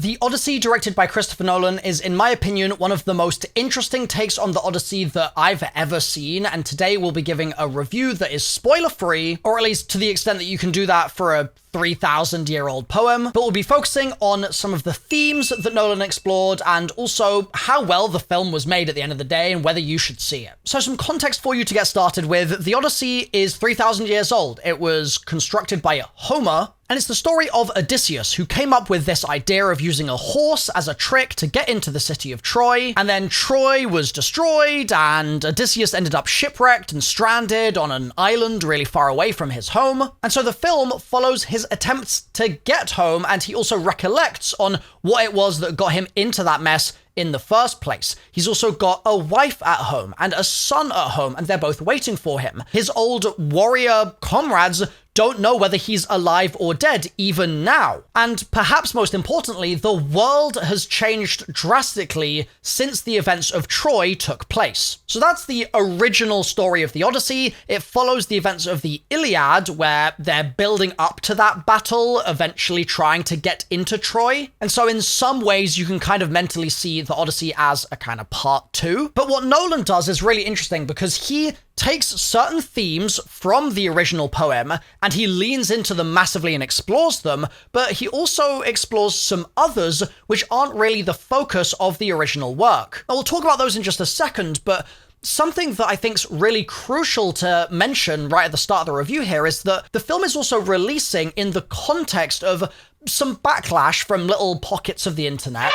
The Odyssey, directed by Christopher Nolan, is, in my opinion, one of the most interesting takes on the Odyssey that I've ever seen, and today we'll be giving a review that is spoiler-free, or at least to the extent that you can do that for a 3,000-year-old poem, but we'll be focusing on some of the themes that Nolan explored, and also how well the film was made at the end of the day, and whether you should see it. So some context for you to get started with. The Odyssey is 3,000 years old. It was constructed by Homer, and it's the story of Odysseus, who came up with this idea of using a horse as a trick to get into the city of Troy, and then Troy was destroyed, and Odysseus ended up shipwrecked and stranded on an island really far away from his home. And so the film follows his attempts to get home, and he also recollects on what it was that got him into that mess in the first place. He's also got a wife at home and a son at home, and they're both waiting for him. His old warrior comrades don't know whether he's alive or dead even now. And perhaps most importantly, the world has changed drastically since the events of Troy took place. So that's the original story of the Odyssey. It follows the events of the Iliad, where they're building up to that battle, eventually trying to get into Troy. And so in some ways, you can kind of mentally see the Odyssey as a kind of part two. But what Nolan does is really interesting because he takes certain themes from the original poem and he leans into them massively and explores them, but he also explores some others which aren't really the focus of the original work. Now, we'll talk about those in just a second, but something that I think's really crucial to mention right at the start of the review here is that the film is also releasing in the context of some backlash from little pockets of the internet.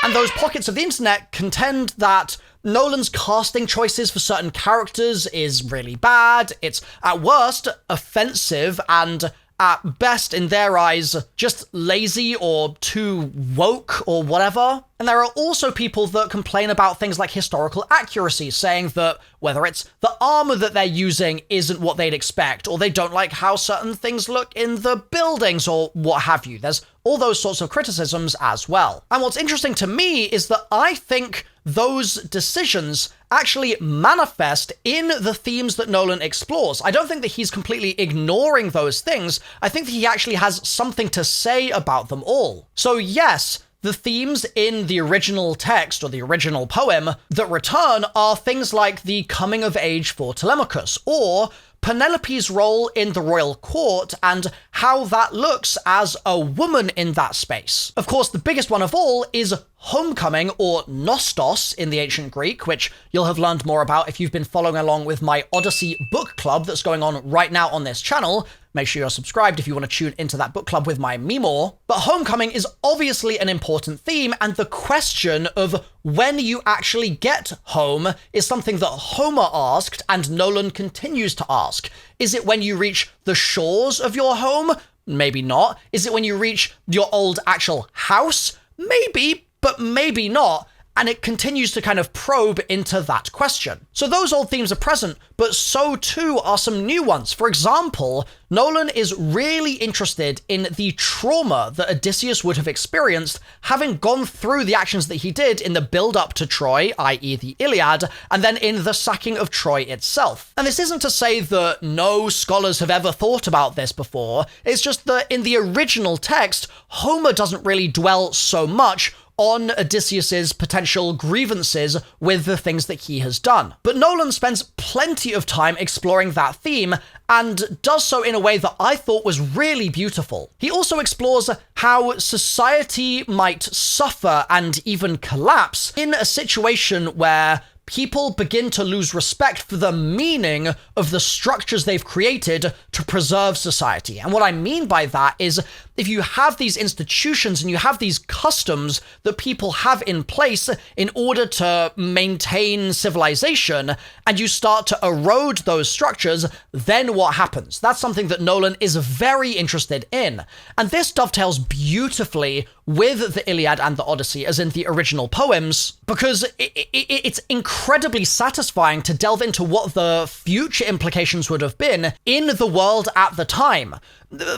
And those pockets of the internet contend that Nolan's casting choices for certain characters is really bad. It's, at worst, offensive, and at best, in their eyes, just lazy or too woke or whatever. And there are also people that complain about things like historical accuracy, saying that whether it's the armor that they're using isn't what they'd expect, or they don't like how certain things look in the buildings, or what have you. There's all those sorts of criticisms as well. And what's interesting to me is that I think those decisions actually manifest in the themes that Nolan explores. I don't think that he's completely ignoring those things. I think that he actually has something to say about them all. So yes, the themes in the original text or the original poem that return are things like the coming of age for Telemachus, or Penelope's role in the royal court and how that looks as a woman in that space. Of course, the biggest one of all is homecoming, or nostos in the ancient Greek, which you'll have learned more about if you've been following along with my Odyssey book club that's going on right now on this channel. Make sure you're subscribed if you want to tune into that book club with my Mimo. But homecoming is obviously an important theme, and the question of when you actually get home is something that Homer asked and Nolan continues to ask. Is it when you reach the shores of your home? Maybe not. Is it when you reach your old actual house? Maybe, but maybe not. And it continues to kind of probe into that question. So those old themes are present, but so too are some new ones. For example, Nolan is really interested in the trauma that Odysseus would have experienced having gone through the actions that he did in the build-up to Troy, i.e. the Iliad, and then in the sacking of Troy itself. And this isn't to say that no scholars have ever thought about this before, it's just that in the original text, Homer doesn't really dwell so much on Odysseus's potential grievances with the things that he has done. But Nolan spends plenty of time exploring that theme, and does so in a way that I thought was really beautiful. He also explores how society might suffer and even collapse in a situation where people begin to lose respect for the meaning of the structures they've created to preserve society. And what I mean by that is, if you have these institutions and you have these customs that people have in place in order to maintain civilization, and you start to erode those structures, then what happens? That's something that Nolan is very interested in. And this dovetails beautifully with the Iliad and the Odyssey, as in the original poems, because it's incredibly satisfying to delve into what the future implications would have been in the world at the time.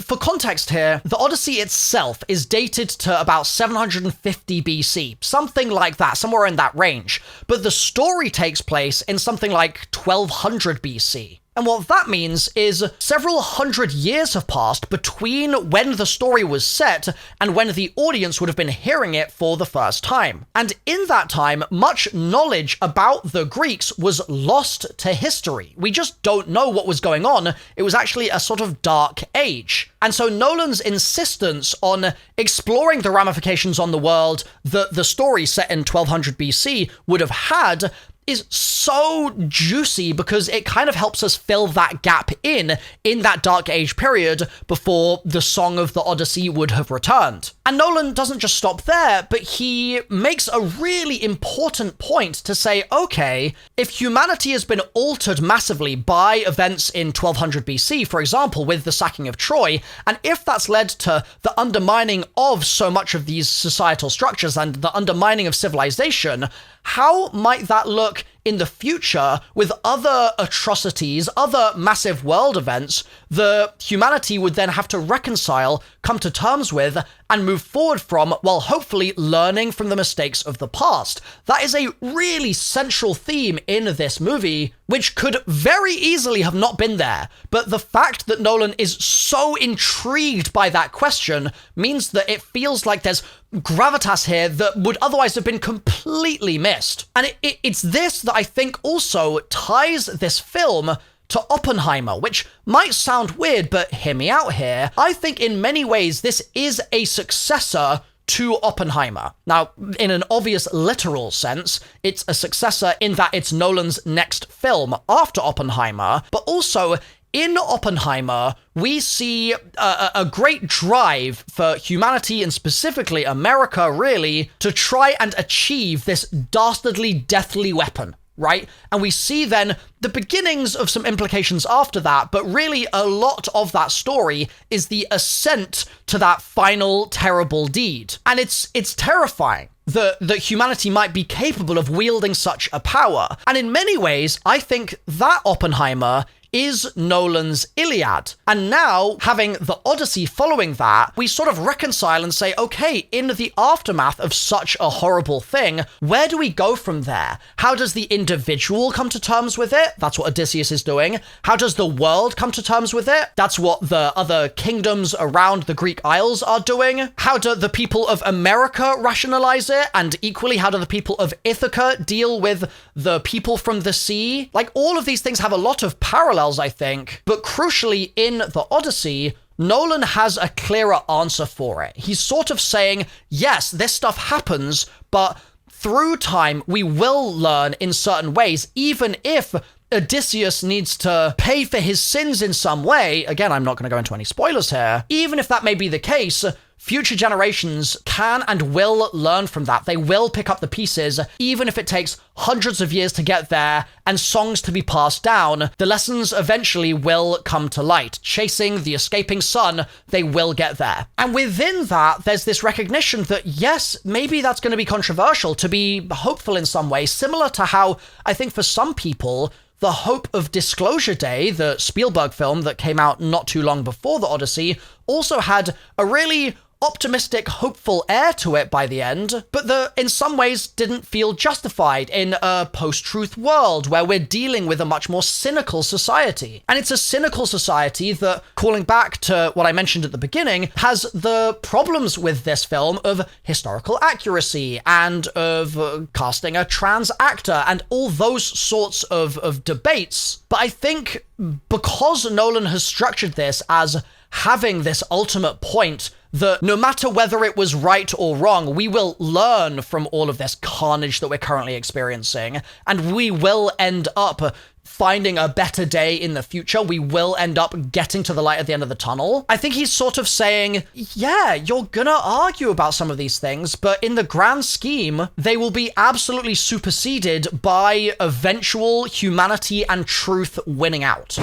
For context here, the Odyssey itself is dated to about 750 BC, something like that, somewhere in that range. But the story takes place in something like 1200 BC. And what that means is several hundred years have passed between when the story was set and when the audience would have been hearing it for the first time. And in that time, much knowledge about the Greeks was lost to history. We just don't know what was going on. It was actually a sort of dark age. And so Nolan's insistence on exploring the ramifications on the world that the story set in 1200 BC would have had is so juicy because it kind of helps us fill that gap in that Dark Age period before the Song of the Odyssey would have returned. And Nolan doesn't just stop there, but he makes a really important point to say, okay, if humanity has been altered massively by events in 1200 BC, for example, with the sacking of Troy, and if that's led to the undermining of so much of these societal structures and the undermining of civilization, how might that look in the future with other atrocities, other massive world events that humanity would then have to reconcile, come to terms with, and move forward from, while hopefully learning from the mistakes of the past? That is a really central theme in this movie, which could very easily have not been there. But the fact that Nolan is so intrigued by that question means that it feels like there's gravitas here that would otherwise have been completely missed. And it's this that I think also ties this film to Oppenheimer, which might sound weird, but hear me out here. I think in many ways this is a successor to Oppenheimer. Now, in an obvious literal sense, it's a successor in that it's Nolan's next film after Oppenheimer, but also in Oppenheimer, we see a great drive for humanity, and specifically America, really, to try and achieve this dastardly, deathly weapon, right? And we see then the beginnings of some implications after that, but really a lot of that story is the ascent to that final terrible deed. And it's terrifying that humanity might be capable of wielding such a power. And in many ways, I think that Oppenheimer is Nolan's Iliad. And now, having the Odyssey following that, we sort of reconcile and say, okay, in the aftermath of such a horrible thing, where do we go from there? How does the individual come to terms with it? That's what Odysseus is doing. How does the world come to terms with it? That's what the other kingdoms around the Greek Isles are doing. How do the people of America rationalize it? And equally, how do the people of Ithaca deal with the people from the sea? Like, all of these things have a lot of parallels, I think, but crucially in the Odyssey, Nolan has a clearer answer for it. He's sort of saying, yes, this stuff happens, but through time, we will learn in certain ways, even if Odysseus needs to pay for his sins in some way. Again, I'm not going to go into any spoilers here. Even if that may be the case, future generations can and will learn from that. They will pick up the pieces, even if it takes hundreds of years to get there and songs to be passed down. The lessons eventually will come to light. Chasing the escaping sun, they will get there. And within that, there's this recognition that, yes, maybe that's going to be controversial, to be hopeful in some way, similar to how I think for some people, the hope of Disclosure Day, the Spielberg film that came out not too long before the Odyssey, also had a really optimistic, hopeful air to it by the end, but that in some ways didn't feel justified in a post-truth world where we're dealing with a much more cynical society. And it's a cynical society that, calling back to what I mentioned at the beginning, has the problems with this film of historical accuracy and of casting a trans actor and all those sorts of debates. But I think because Nolan has structured this as having this ultimate point that no matter whether it was right or wrong, we will learn from all of this carnage that we're currently experiencing, and we will end up finding a better day in the future. We will end up getting to the light at the end of the tunnel. I think he's sort of saying, yeah, you're gonna argue about some of these things, but in the grand scheme, they will be absolutely superseded by eventual humanity and truth winning out.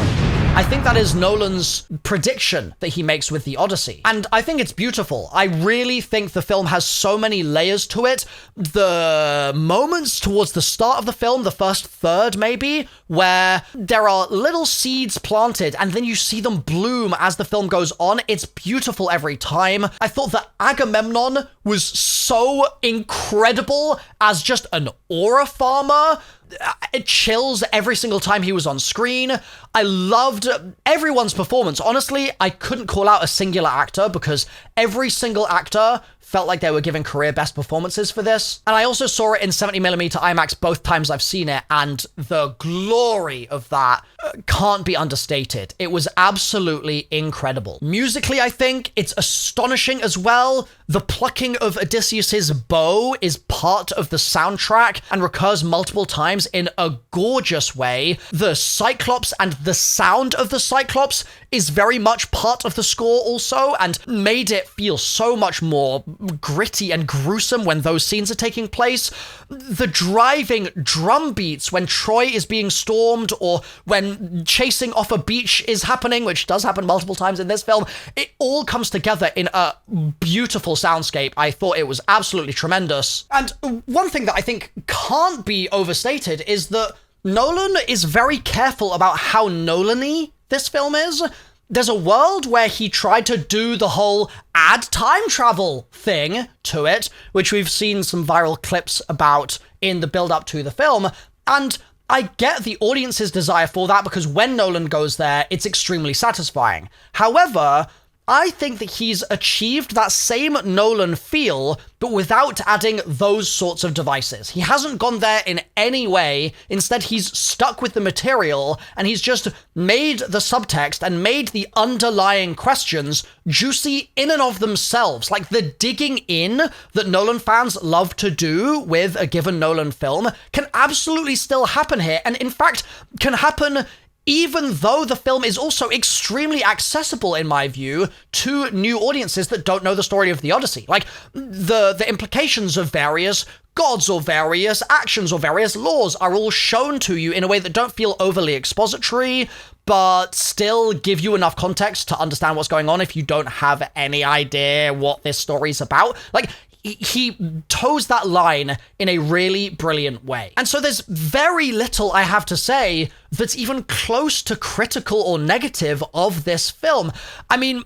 I think that is Nolan's prediction that he makes with the Odyssey. And I think it's beautiful. I really think the film has so many layers to it. The moments towards the start of the film, the first third maybe, where there are little seeds planted and then you see them bloom as the film goes on. It's beautiful every time. I thought that Agamemnon was so incredible as just an aura farmer. It chills every single time he was on screen. I loved everyone's performance. Honestly, I couldn't call out a singular actor because every single actor felt like they were giving career best performances for this. And I also saw it in 70mm IMAX both times I've seen it, and the glory of that can't be understated. It was absolutely incredible. Musically, I think it's astonishing as well. The plucking of Odysseus's bow is part of the soundtrack and recurs multiple times in a gorgeous way. The Cyclops and the sound of the Cyclops is very much part of the score also, and made it feel so much more gritty and gruesome when those scenes are taking place. The driving drum beats when Troy is being stormed or when chasing off a beach is happening, which does happen multiple times in this film, it all comes together in a beautiful soundscape. I thought it was absolutely tremendous. And one thing that I think can't be overstated is that Nolan is very careful about how Nolan-y this film is. There's a world where he tried to do the whole add time travel thing to it, which we've seen some viral clips about in the build-up to the film, and I get the audience's desire for that because when Nolan goes there, it's extremely satisfying. However, I think that he's achieved that same Nolan feel, but without adding those sorts of devices. He hasn't gone there in any way. Instead, he's stuck with the material, and he's just made the subtext and made the underlying questions juicy in and of themselves. Like, the digging in that Nolan fans love to do with a given Nolan film can absolutely still happen here, and in fact, can happen even though the film is also extremely accessible, in my view, to new audiences that don't know the story of the Odyssey. Like, the implications of various gods or various actions or various laws are all shown to you in a way that don't feel overly expository, but still give you enough context to understand what's going on if you don't have any idea what this story's about. Like, he toes that line in a really brilliant way. And so there's very little I have to say that's even close to critical or negative of this film. I mean,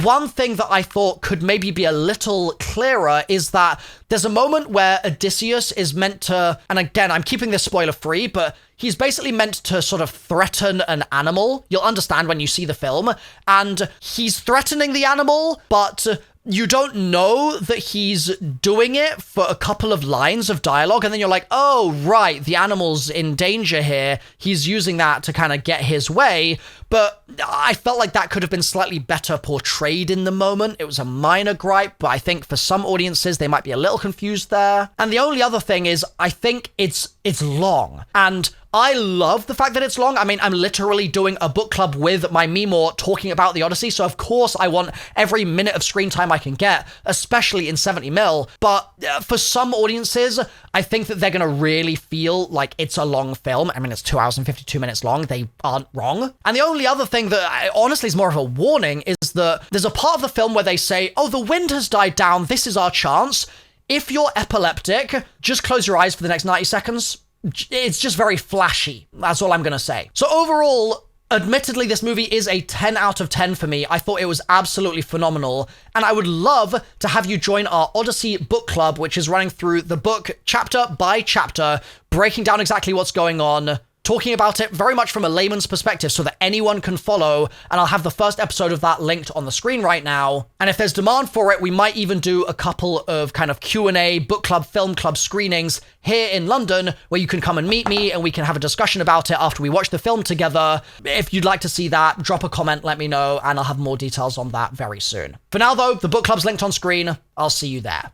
one thing that I thought could maybe be a little clearer is that there's a moment where Odysseus is meant to, and again, I'm keeping this spoiler free, but he's basically meant to sort of threaten an animal. You'll understand when you see the film. And he's threatening the animal, but you don't know that he's doing it for a couple of lines of dialogue, and then you're like, oh, right, the animal's in danger here. He's using that to kind of get his way, but I felt like that could have been slightly better portrayed in the moment. It was a minor gripe, but I think for some audiences, they might be a little confused there. And the only other thing is, I think it's long, and I love the fact that it's long. I mean, I'm literally doing a book club with my Meemaw talking about the Odyssey, so of course I want every minute of screen time I can get, especially in 70mm. But for some audiences, I think that they're going to really feel like it's a long film. I mean, it's 2 hours and 52 minutes long. They aren't wrong. And the only other thing that honestly is more of a warning is that there's a part of the film where they say, oh, the wind has died down. This is our chance. If you're epileptic, just close your eyes for the next 90 seconds. It's just very flashy. That's all I'm going to say. So overall, admittedly, this movie is a 10 out of 10 for me. I thought it was absolutely phenomenal. And I would love to have you join our Odyssey book club, which is running through the book chapter by chapter, breaking down exactly what's going on, talking about it very much from a layman's perspective so that anyone can follow, and I'll have the first episode of that linked on the screen right now. And if there's demand for it, we might even do a couple of kind of Q&A, book club, film club screenings here in London where you can come and meet me and we can have a discussion about it after we watch the film together. If you'd like to see that, drop a comment, let me know, and I'll have more details on that very soon. For now though, the book club's linked on screen. I'll see you there.